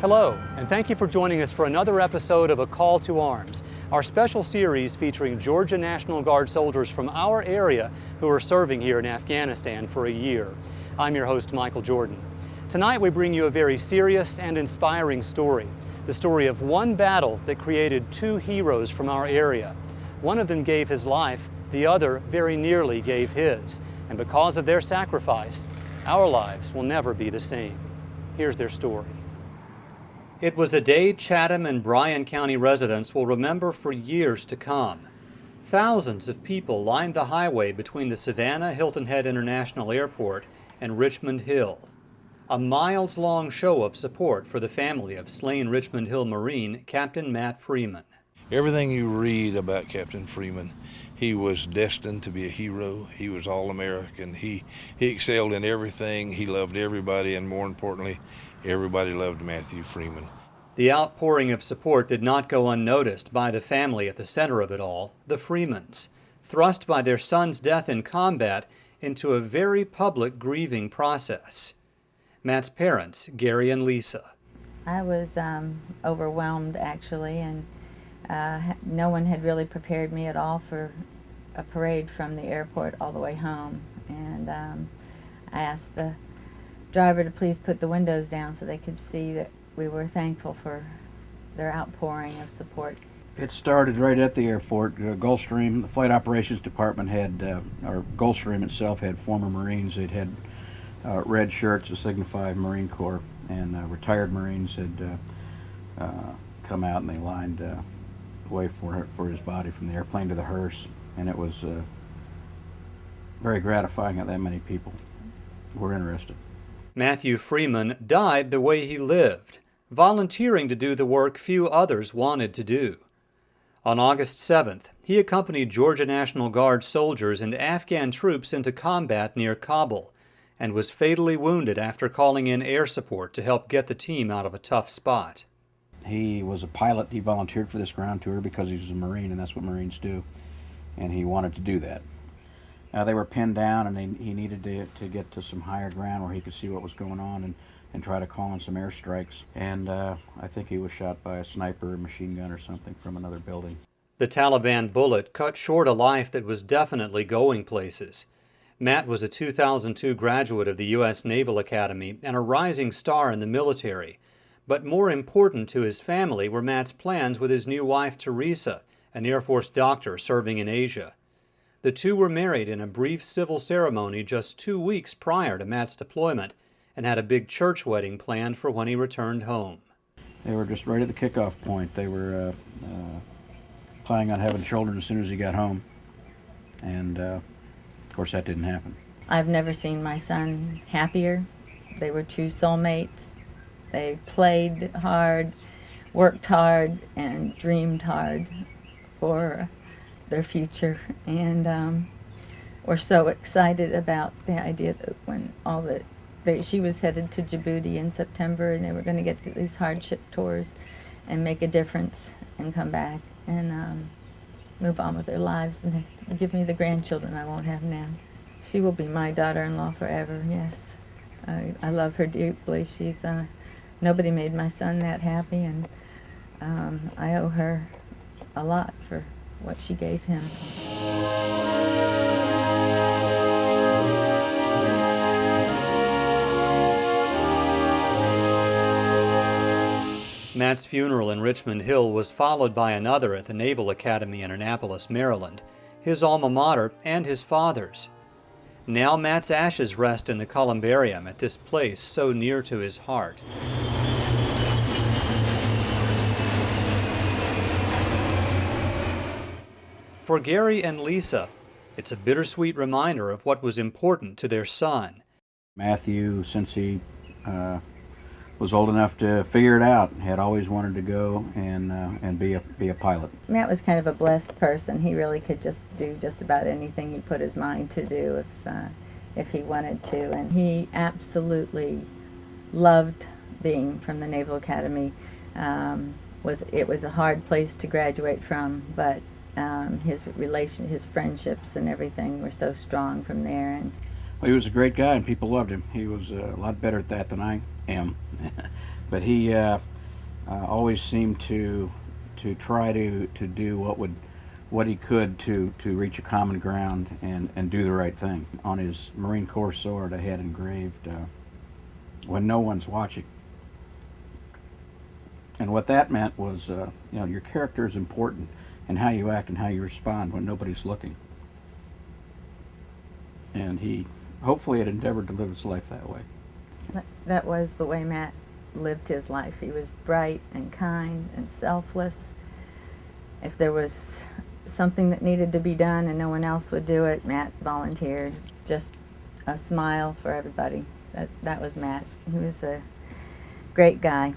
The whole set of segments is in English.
Hello, and thank you for joining us for another episode of A Call to Arms, our special series featuring Georgia National Guard soldiers from our area who are serving here in Afghanistan for a year. I'm your host, Michael Jordan. Tonight we bring you a very serious and inspiring story, the story of one battle that created two heroes from our area. One of them gave his life, the other very nearly gave his, and because of their sacrifice, our lives will never be the same. Here's their story. It was a day Chatham and Bryan County residents will remember for years to come. Thousands of people lined the highway between the Savannah-Hilton Head International Airport and Richmond Hill. A miles-long show of support for the family of slain Richmond Hill Marine Captain Matt Freeman. Everything you read about Captain Freeman, he was destined to be a hero. He was all-American. He excelled in everything. He loved everybody, and more importantly, everybody loved Matthew Freeman. The outpouring of support did not go unnoticed by the family at the center of it all, the Freemans, thrust by their son's death in combat into a very public grieving process. Matt's parents, Gary and Lisa. I was overwhelmed, actually, and no one had really prepared me at all for a parade from the airport all the way home. And I asked the driver to please put the windows down so they could see that we were thankful for their outpouring of support. It started right at the airport. Gulfstream, the Flight Operations Department had, or Gulfstream itself had former Marines. They'd had red shirts to signify Marine Corps, and retired Marines had come out and they lined the way for his body from the airplane to the hearse, and it was very gratifying that many people were interested. Matthew Freeman died the way he lived, volunteering to do the work few others wanted to do. On August 7th, he accompanied Georgia National Guard soldiers and Afghan troops into combat near Kabul and was fatally wounded after calling in air support to help get the team out of a tough spot. He was a pilot. He volunteered for this ground tour because he was a Marine, and that's what Marines do, and he wanted to do that. They were pinned down, and he needed to get to some higher ground where he could see what was going on and try to call in some airstrikes. And I think he was shot by a sniper or machine gun or something from another building. The Taliban bullet cut short a life that was definitely going places. Matt was a 2002 graduate of the U.S. Naval Academy and a rising star in the military. But more important to his family were Matt's plans with his new wife, Teresa, an Air Force doctor serving in Asia. The two were married in a brief civil ceremony just 2 weeks prior to Matt's deployment and had a big church wedding planned for when he returned home. They were just right at the kickoff point. They were planning on having children as soon as he got home, and of course that didn't happen. I've never seen my son happier. They were true soulmates. They played hard, worked hard, and dreamed hard for their future, and we're so excited about the idea that when she was headed to Djibouti in September, and they were going to get these hardship tours and make a difference and come back and move on with their lives and give me the grandchildren I won't have now. She will be my daughter-in-law forever, yes. I love her deeply. She's nobody made my son that happy, and I owe her a lot for what she gave him. Matt's funeral in Richmond Hill was followed by another at the Naval Academy in Annapolis, Maryland, his alma mater and his father's. Now Matt's ashes rest in the columbarium at this place so near to his heart. For Gary and Lisa, it's a bittersweet reminder of what was important to their son. Matthew, since he was old enough to figure it out, had always wanted to go and be a pilot. Matt was kind of a blessed person. He really could just do just about anything he put his mind to do if he wanted to, and he absolutely loved being from the Naval Academy. It was a hard place to graduate from, but his friendships and everything were so strong from there. And well, he was a great guy, and people loved him. He was a lot better at that than I am. But he always seemed to try to do what he could to reach a common ground and do the right thing. On his Marine Corps sword, I had engraved, "When no one's watching." And what that meant was, your character is important in how you act and how you respond when nobody's looking. And he hopefully had endeavored to live his life that way. That was the way Matt lived his life. He was bright and kind and selfless. If there was something that needed to be done and no one else would do it, Matt volunteered. Just a smile for everybody. That was Matt. He was a great guy.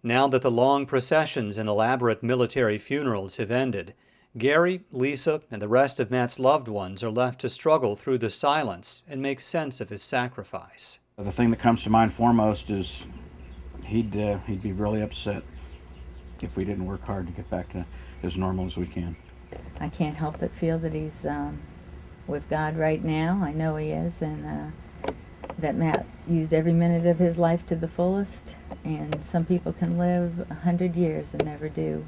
Now that the long processions and elaborate military funerals have ended, Gary, Lisa, and the rest of Matt's loved ones are left to struggle through the silence and make sense of his sacrifice. The thing that comes to mind foremost is he'd be really upset if we didn't work hard to get back to as normal as we can. I can't help but feel that he's with God right now. I know he is, and that Matt used every minute of his life to the fullest, and some people can live 100 years and never do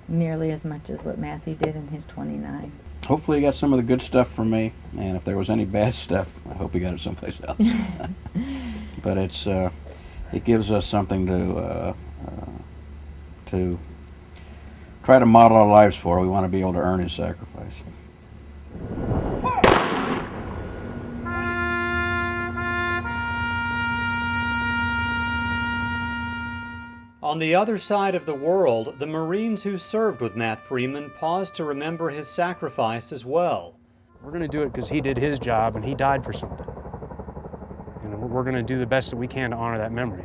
nearly as much as what Matthew did in his 29. Hopefully he got some of the good stuff from me, and if there was any bad stuff, I hope he got it someplace else. But it gives us something to try to model our lives for. We want to be able to earn his sacrifice. On the other side of the world, the Marines who served with Matt Freeman paused to remember his sacrifice as well. We're going to do it because he did his job and he died for something. We're going to do the best that we can to honor that memory.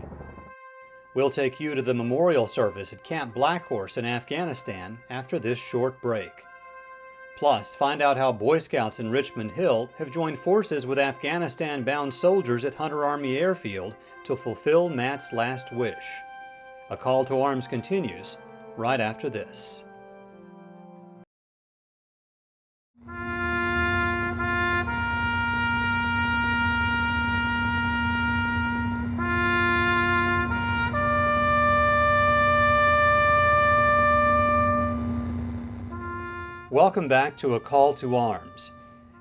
We'll take you to the memorial service at Camp Black Horse in Afghanistan after this short break. Plus, find out how Boy Scouts in Richmond Hill have joined forces with Afghanistan-bound soldiers at Hunter Army Airfield to fulfill Matt's last wish. A Call to Arms continues right after this. Welcome back to A Call to Arms.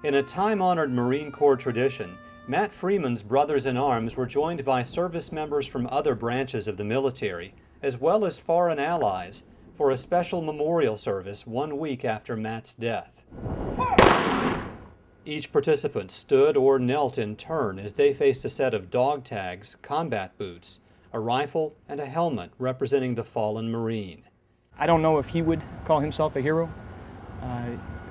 In a time-honored Marine Corps tradition, Matt Freeman's brothers-in-arms were joined by service members from other branches of the military, as well as foreign allies, for a special memorial service 1 week after Matt's death. Each participant stood or knelt in turn as they faced a set of dog tags, combat boots, a rifle, and a helmet representing the fallen Marine. I don't know if he would call himself a hero.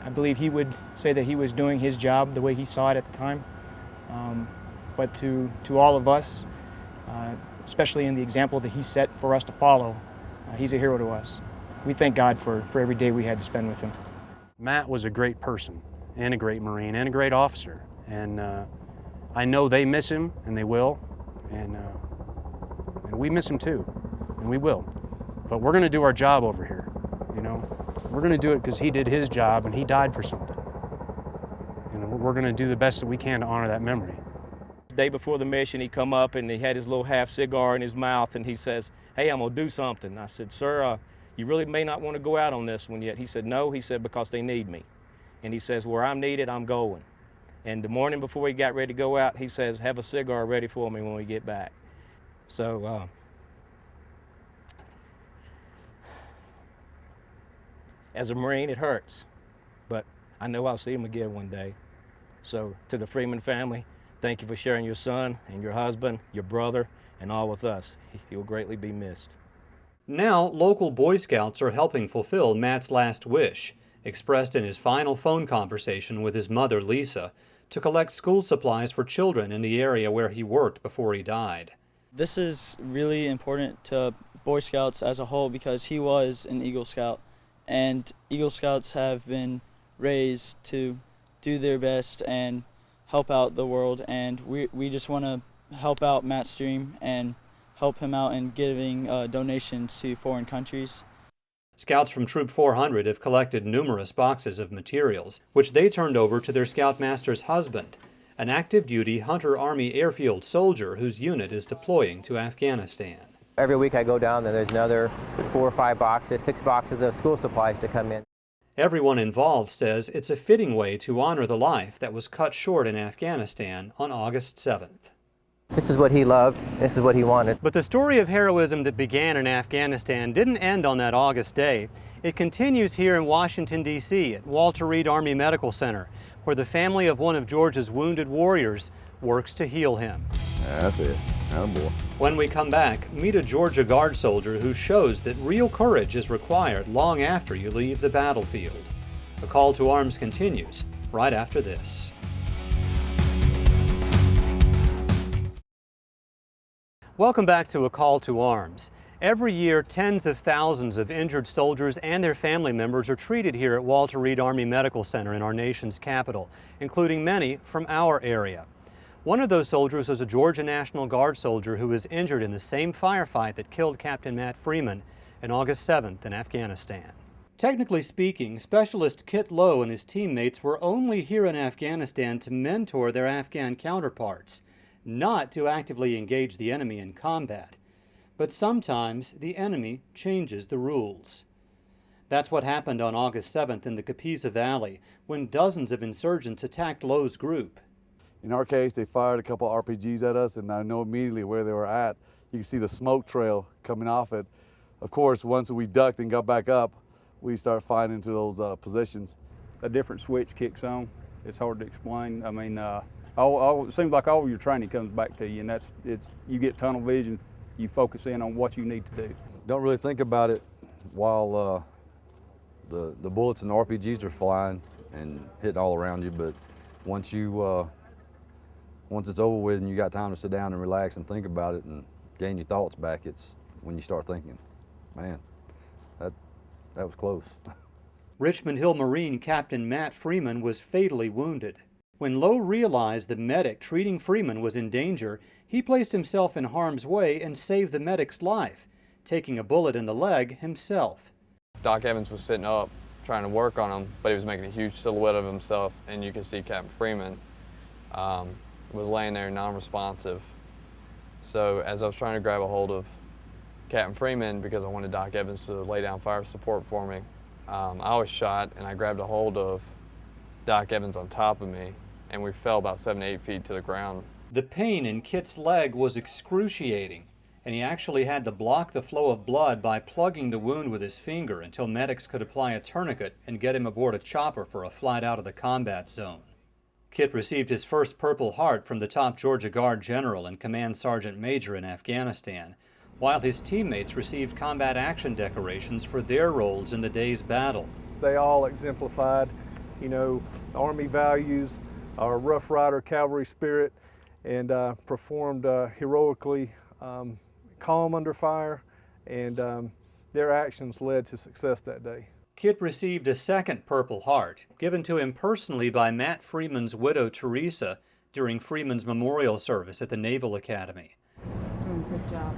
I believe he would say that he was doing his job the way he saw it at the time. But to all of us, especially in the example that he set for us to follow, he's a hero to us. We thank God for every day we had to spend with him. Matt was a great person and a great Marine and a great officer. And I know they miss him, and they will. And we miss him too, and we will. But we're going to do our job over here, We're going to do it because he did his job and he died for something. We're going to do the best that we can to honor that memory. The day before the mission, he come up and he had his little half cigar in his mouth, and he says, "Hey, I'm going to do something." I said, "Sir, you really may not want to go out on this one yet." He said, "No," he said, "because they need me." And he says, "Where I'm needed, I'm going." And the morning before he got ready to go out, he says, "Have a cigar ready for me when we get back." So, as a Marine, it hurts, but I know I'll see him again one day. So to the Freeman family, thank you for sharing your son and your husband, your brother, and all with us. He will greatly be missed. Now, local Boy Scouts are helping fulfill Matt's last wish, expressed in his final phone conversation with his mother, Lisa, to collect school supplies for children in the area where he worked before he died. This is really important to Boy Scouts as a whole because he was an Eagle Scout, and Eagle Scouts have been raised to do their best and help out the world, and we just want to help out Matt's dream and help him out in giving donations to foreign countries. Scouts from Troop 400 have collected numerous boxes of materials, which they turned over to their Scoutmaster's husband, an active-duty Hunter Army Airfield soldier whose unit is deploying to Afghanistan. Every week I go down there, there's another 4 or 5 boxes, 6 boxes of school supplies to come in. Everyone involved says it's a fitting way to honor the life that was cut short in Afghanistan on August 7th. This is what he loved, this is what he wanted. But the story of heroism that began in Afghanistan didn't end on that August day. It continues here in Washington, D.C. at Walter Reed Army Medical Center, where the family of one of Georgia's wounded warriors works to heal him. That's it. Attaboy. When we come back, meet a Georgia Guard soldier who shows that real courage is required long after you leave the battlefield. The call to arms continues right after this. Welcome back to A Call to Arms. Every year, tens of thousands of injured soldiers and their family members are treated here at Walter Reed Army Medical Center in our nation's capital, including many from our area. One of those soldiers was a Georgia National Guard soldier who was injured in the same firefight that killed Captain Matt Freeman on August 7th in Afghanistan. Technically speaking, Specialist Kit Lowe and his teammates were only here in Afghanistan to mentor their Afghan counterparts, not to actively engage the enemy in combat. But sometimes the enemy changes the rules. That's what happened on August 7th in the Kapisa Valley when dozens of insurgents attacked Lowe's group. In our case, they fired a couple RPGs at us, and I know immediately where they were at. You can see the smoke trail coming off it. Of course, once we ducked and got back up, we started firing into those positions. A different switch kicks on. It's hard to explain. I mean, it seems like all your training comes back to you, and you get tunnel vision. You focus in on what you need to do. Don't really think about it while the bullets and the RPGs are flying and hitting all around you, but once it's over with and you got time to sit down and relax and think about it and gain your thoughts back, it's when you start thinking, man, that was close. Richmond Hill Marine Captain Matt Freeman was fatally wounded. When Lowe realized the medic treating Freeman was in danger, he placed himself in harm's way and saved the medic's life, taking a bullet in the leg himself. Doc Evans was sitting up trying to work on him, but he was making a huge silhouette of himself, and you could see Captain Freeman was laying there non-responsive. So as I was trying to grab a hold of Captain Freeman because I wanted Doc Evans to lay down fire support for me, I was shot and I grabbed a hold of Doc Evans on top of me, and we fell about 7 to 8 feet to the ground. The pain in Kit's leg was excruciating, and he actually had to block the flow of blood by plugging the wound with his finger until medics could apply a tourniquet and get him aboard a chopper for a flight out of the combat zone. Kit received his first Purple Heart from the top Georgia Guard General and Command Sergeant Major in Afghanistan, while his teammates received combat action decorations for their roles in the day's battle. They all exemplified, Army values, our Rough Rider cavalry spirit, and performed heroically, calm under fire, and their actions led to success that day. Kit received a second Purple Heart, given to him personally by Matt Freeman's widow, Teresa, during Freeman's memorial service at the Naval Academy. Good job.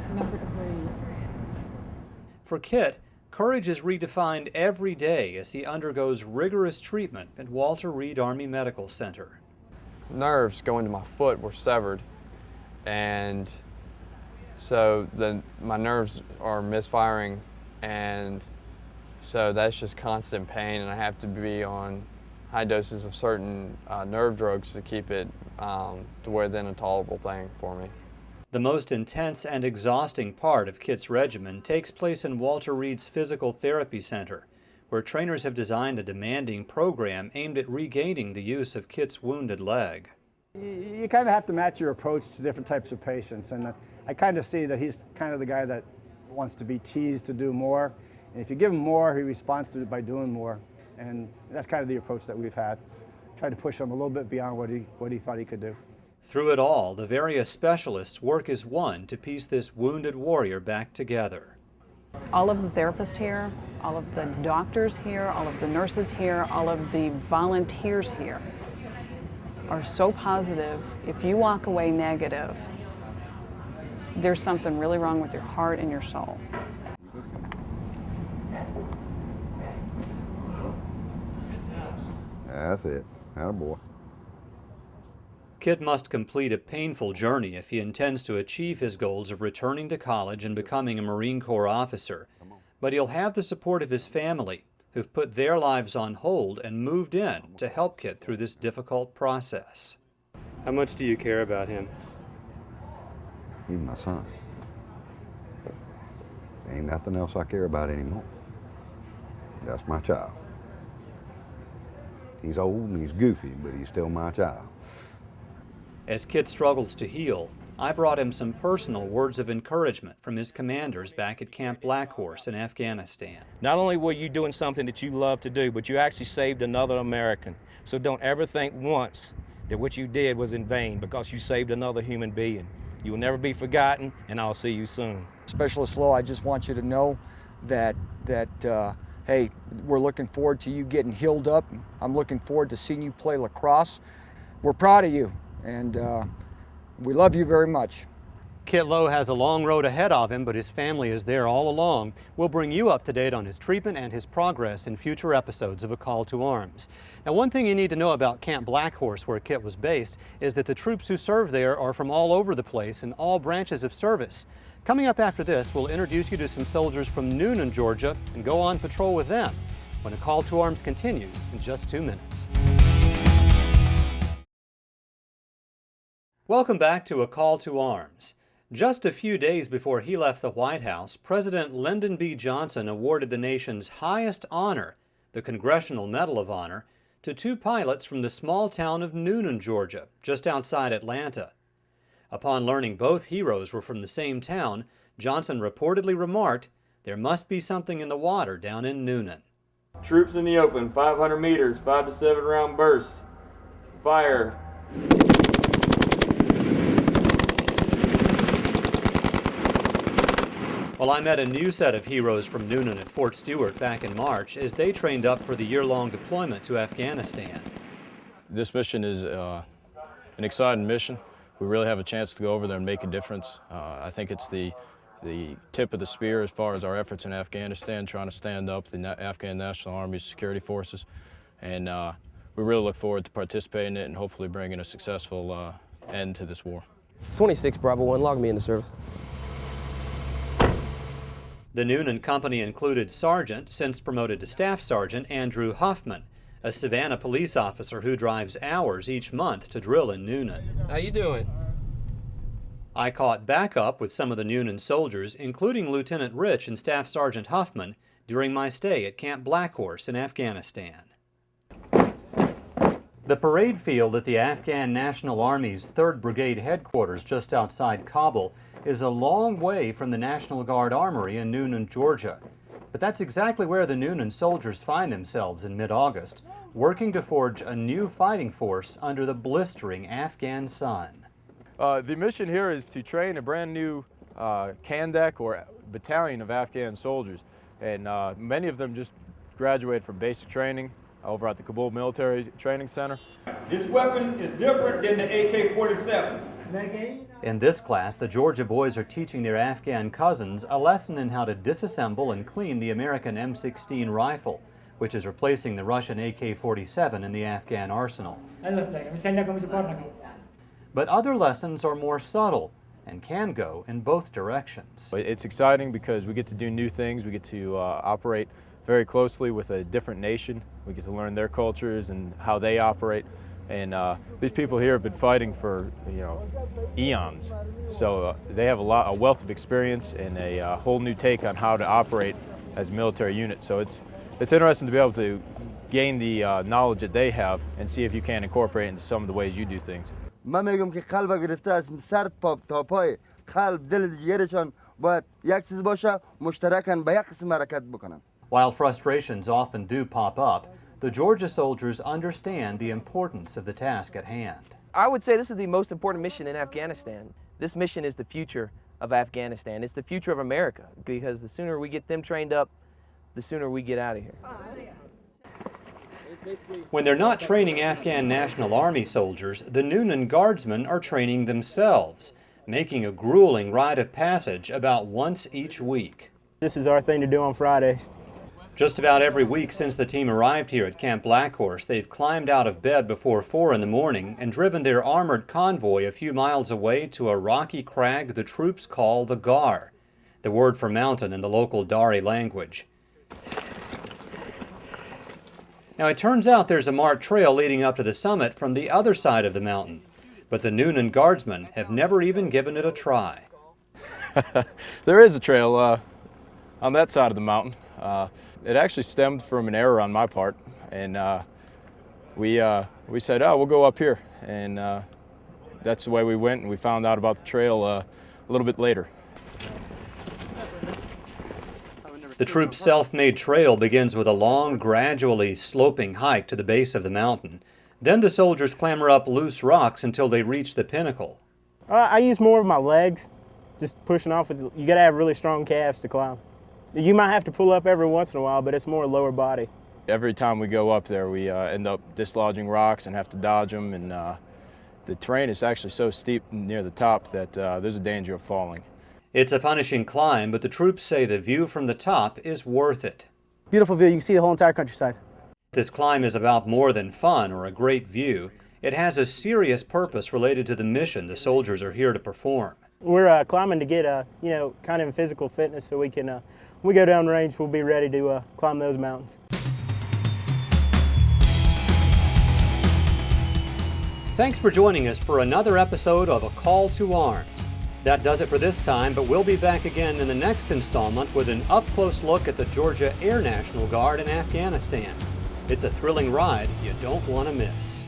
Remember to breathe. For Kit, courage is redefined every day as he undergoes rigorous treatment at Walter Reed Army Medical Center. Nerves going to my foot were severed, and so my nerves are misfiring, and so that's just constant pain, and I have to be on high doses of certain nerve drugs to keep it to where then a tolerable thing for me. The most intense and exhausting part of Kit's regimen takes place in Walter Reed's Physical Therapy Center, where trainers have designed a demanding program aimed at regaining the use of Kit's wounded leg. You kind of have to match your approach to different types of patients, and I kind of see that he's kind of the guy that wants to be teased to do more, and if you give him more, he responds to it by doing more, and that's kind of the approach that we've had. Try to push him a little bit beyond what he thought he could do. Through it all, the various specialists work as one to piece this wounded warrior back together. All of the therapists here, all of the doctors here, all of the nurses here, all of the volunteers here are so positive. If you walk away negative, there's something really wrong with your heart and your soul. That's it. Attaboy. Kit must complete a painful journey if he intends to achieve his goals of returning to college and becoming a Marine Corps officer. But he'll have the support of his family, who've put their lives on hold and moved in to help Kit through this difficult process. How much do you care about him? He's my son. Ain't nothing else I care about anymore. That's my child. He's old and he's goofy, but he's still my child. As Kit struggles to heal, I brought him some personal words of encouragement from his commanders back at Camp Black Horse in Afghanistan. Not only were you doing something that you love to do, but you actually saved another American. So don't ever think once that what you did was in vain, because you saved another human being. You will never be forgotten, and I'll see you soon. Specialist Lowe, I just want you to know that hey, we're looking forward to you getting healed up. I'm looking forward to seeing you play lacrosse. We're proud of you, and we love you very much. Kit Lowe has a long road ahead of him, but his family is there all along. We'll bring you up to date on his treatment and his progress in future episodes of A Call to Arms. Now, one thing you need to know about Camp Black Horse, where Kit was based, is that the troops who serve there are from all over the place in all branches of service. Coming up after this, we'll introduce you to some soldiers from Noonan, Georgia, and go on patrol with them when A Call to Arms continues in just 2 minutes. Welcome back to A Call to Arms. Just a few days before he left the White House, President Lyndon B. Johnson awarded the nation's highest honor, the Congressional Medal of Honor, to 2 pilots from the small town of Noonan, Georgia, just outside Atlanta. Upon learning both heroes were from the same town, Johnson reportedly remarked, "There must be something in the water down in Noonan." Troops in the open, 500 meters, 5 to 7 round bursts. Fire. Well, I met a new set of heroes from Noonan at Fort Stewart back in March as they trained up for the year-long deployment to Afghanistan. This mission is an exciting mission. We really have a chance to go over there and make a difference. I think it's the tip of the spear as far as our efforts in Afghanistan, trying to stand up the Afghan National Army's security forces. And we really look forward to participating in it and hopefully bringing a successful end to this war. 26 Bravo 1, log me into service. The Noonan company included Sergeant, since promoted to Staff Sergeant, Andrew Huffman, a Savannah police officer who drives hours each month to drill in Noonan. How you doing? I caught backup with some of the Noonan soldiers, including Lieutenant Rich and Staff Sergeant Huffman, during my stay at Camp Black Horse in Afghanistan. The parade field at the Afghan National Army's 3rd Brigade headquarters just outside Kabul is a long way from the National Guard Armory in Noonan, Georgia. But that's exactly where the Noonan soldiers find themselves in mid-August, working to forge a new fighting force under the blistering Afghan sun. The mission here is to train a brand new Kandak or battalion of Afghan soldiers. And many of them just graduated from basic training over at the Kabul Military Training Center. This weapon is different than the AK-47. In this class, the Georgia boys are teaching their Afghan cousins a lesson in how to disassemble and clean the American M16 rifle, which is replacing the Russian AK-47 in the Afghan arsenal. But other lessons are more subtle and can go in both directions. It's exciting because we get to do new things. We get to operate very closely with a different nation. We get to learn their cultures and how they operate. And these people here have been fighting for, eons. So they have a wealth of experience and a whole new take on how to operate as a military unit. So it's interesting to be able to gain the knowledge that they have and see if you can incorporate it into some of the ways you do things. من میگم که قلب گرفته از سر تا پای قلب دل جگرشان باید یک چیز باشه مشترکاً به یک قسم حرکت بکنن. While frustrations often do pop up, the Georgia soldiers understand the importance of the task at hand. I would say this is the most important mission in Afghanistan. This mission is the future of Afghanistan. It's the future of America, because the sooner we get them trained up, the sooner we get out of here. When they're not training Afghan National Army soldiers, the Noonan Guardsmen are training themselves, making a grueling rite of passage about once each week. This is our thing to do on Fridays. Just about every week since the team arrived here at Camp Black Horse, they've climbed out of bed before 4 in the morning and driven their armored convoy a few miles away to a rocky crag the troops call the Gar, the word for mountain in the local Dari language. Now it turns out there's a marked trail leading up to the summit from the other side of the mountain, but the Noonan Guardsmen have never even given it a try. There is a trail on that side of the mountain. It actually stemmed from an error on my part, and we said, oh, we'll go up here, and that's the way we went, and we found out about the trail a little bit later. The troop's self-made trail begins with a long, gradually sloping hike to the base of the mountain. Then the soldiers clamber up loose rocks until they reach the pinnacle. I use more of my legs, just pushing off. You got to have really strong calves to climb. You might have to pull up every once in a while, but it's more lower body. Every time we go up there, we end up dislodging rocks and have to dodge them, and the terrain is actually so steep near the top that there's a danger of falling. It's a punishing climb, but the troops say the view from the top is worth it. Beautiful view. You can see the whole entire countryside. This climb is about more than fun or a great view. It has a serious purpose related to the mission the soldiers are here to perform. We're climbing to get, kind of in physical fitness so we can, when we go down range, we'll be ready to climb those mountains. Thanks for joining us for another episode of A Call to Arms. That does it for this time, but we'll be back again in the next installment with an up-close look at the Georgia Air National Guard in Afghanistan. It's a thrilling ride you don't want to miss.